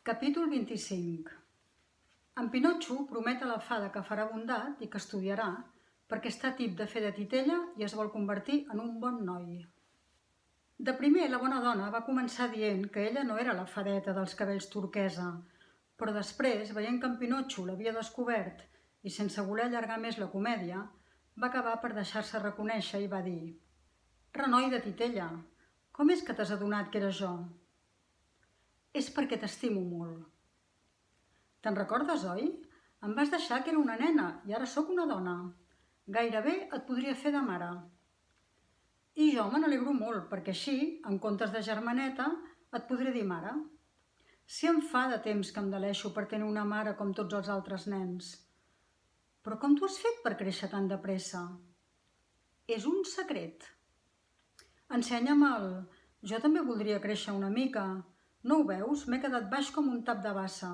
Capítol 25. En Pinotxo promet a la fada que farà bondat i que estudiarà perquè està tip de fer de titella i es vol convertir en un bon noi. De primer, la bona dona va començar dient que ella no era la fadeta dels cabells turquesa, però després, veient que en Pinotxo l'havia descobert i sense voler allargar més la comèdia, va acabar per deixar-se reconèixer i va dir: «Renoi de titella, com és que t'has adonat que era jo?» «És perquè t'estimo molt. Te'n recordes, oi? Em vas deixar que era una nena i ara sóc una dona. Gairebé et podria fer de mare. I jo me n'alegro molt, perquè així, en comptes de germaneta, et podré dir mare. Si em fa de temps que em deleixo per tenir una mare com tots els altres nens. Però com t'ho has fet per créixer tan de pressa? És un secret. Ensenya'm el... Jo també voldria créixer una mica. No ho veus? M'he quedat baix com un tap de bassa.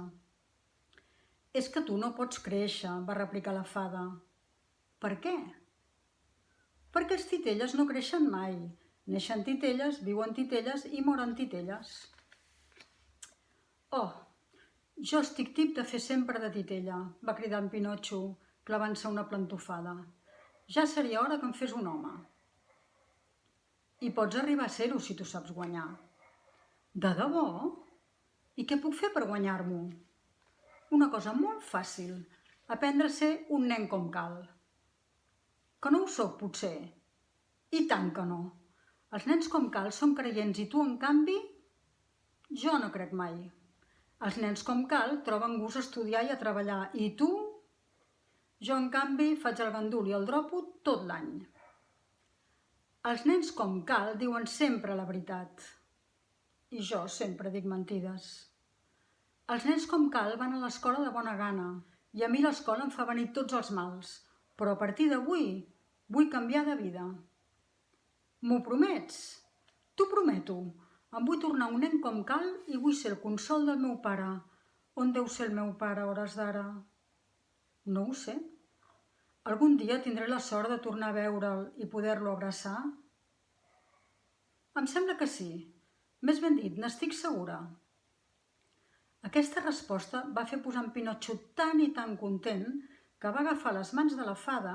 És que tu no pots créixer, va replicar la fada. Per què? Perquè els titelles no creixen mai. Neixen titelles, viuen titelles i moren titelles. Oh, jo estic tip de fer sempre de titella, va cridar en Pinotxo, clavant-se una plantofada. Ja seria hora que em fes un home. I pots arribar a ser-ho si tu saps guanyar. De debò? I què puc fer per guanyar-m'ho? Una cosa molt fàcil, aprendre a ser un nen com cal. Que no ho sóc, potser? I tant que no. Els nens com cal són creients i tu, en canvi, jo no crec mai. Els nens com cal troben gust a estudiar i a treballar i tu? Jo, en canvi, faig el gandul i el dropo tot l'any. Els nens com cal diuen sempre la veritat. I jo sempre dic mentides. Els nens com cal van a l'escola de bona gana i a mi l'escola em fa venir tots els mals, però a partir d'avui vull canviar de vida. M'ho promets? T'ho prometo. Em vull tornar un nen com cal i vull ser el consol del meu pare. On deu ser el meu pare a hores d'ara? No ho sé. Algun dia tindré la sort de tornar a veure'l i poder-lo abraçar? Em sembla que sí. Més ben dit, n'estic segura. Aquesta resposta va fer posar en Pinotxo tan i tan content que va agafar les mans de la fada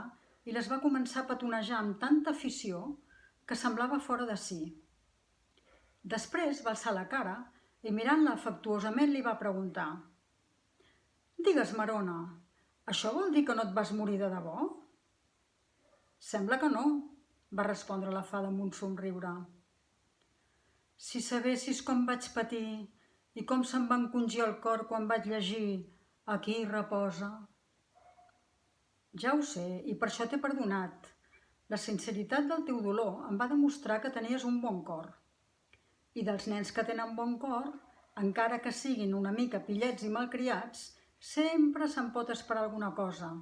i les va començar a petonejar amb tanta afició que semblava fora de si. Després va alçar la cara i mirant-la afectuosament li va preguntar: «Digues, Marona, això vol dir que no et vas morir de debò?» «Sembla que no», va respondre la fada amb un somriure. «Si sabessis com vaig patir i com se'm va encongir el cor quan vaig llegir Aquí reposa». «Ja ho sé, i per això t'he perdonat. La sinceritat del teu dolor em va demostrar que tenies un bon cor. I dels nens que tenen bon cor, encara que siguin una mica pillets i malcriats, sempre se'n pot esperar alguna cosa.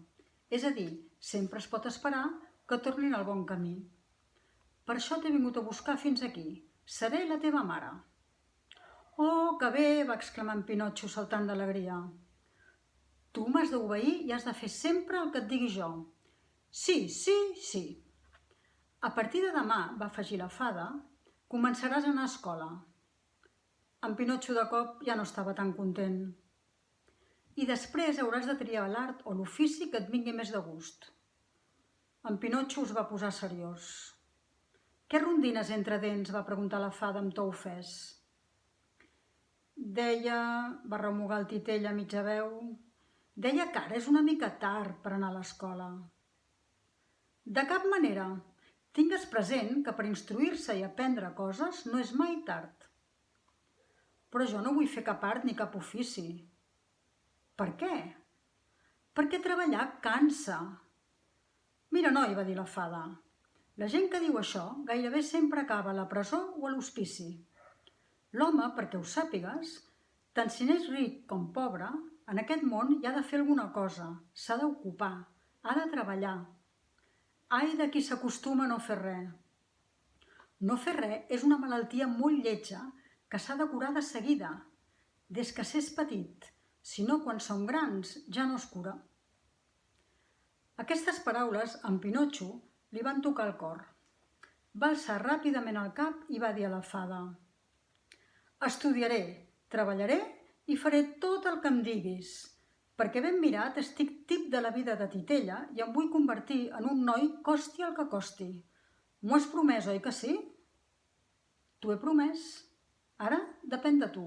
És a dir, sempre es pot esperar que tornin al bon camí. Per això t'he vingut a buscar fins aquí. Seré la teva mare». «Oh, que bé!» va exclamar en Pinotxo saltant d'alegria. «Tu m'has d'obeir i has de fer sempre el que et digui jo. Sí, sí, sí. A partir de demà», va afegir la fada, «començaràs a anar a escola». En Pinotxo de cop ja no estava tan content. «I després hauràs de triar l'art o l'ofici que et vingui més de gust». En Pinotxo es va posar seriós. «Què rondines entre dents?», va preguntar la fada amb to ofès. «Deia», va remugar el titell a mitja veu, «deia que ara és una mica tard per anar a l'escola». «De cap manera. Tingues present que per instruir-se i aprendre coses no és mai tard». «Però jo no vull fer cap art ni cap ofici». «Per què?» «Perquè treballar cansa». «Mira, noi», va dir la fada, «la gent que diu això gairebé sempre acaba a la presó o a l'hospici. L'home, perquè ho sàpigues, tant si n'és ric com pobre, en aquest món hi ha de fer alguna cosa, s'ha d'ocupar, ha de treballar. Ai de qui s'acostuma a no fer res. No fer res és una malaltia molt lletja que s'ha de curar de seguida, des que s'és petit, si no quan som grans ja no es cura». Aquestes paraules, en Pinotxo, li van tocar el cor. Va alçar ràpidament el cap i va dir a la fada: «Estudiaré, treballaré i faré tot el que em diguis, perquè ben mirat estic tip de la vida de titella i em vull convertir en un noi costi el que costi. M'ho has promès, oi que sí? T'ho he promès. Ara depèn de tu.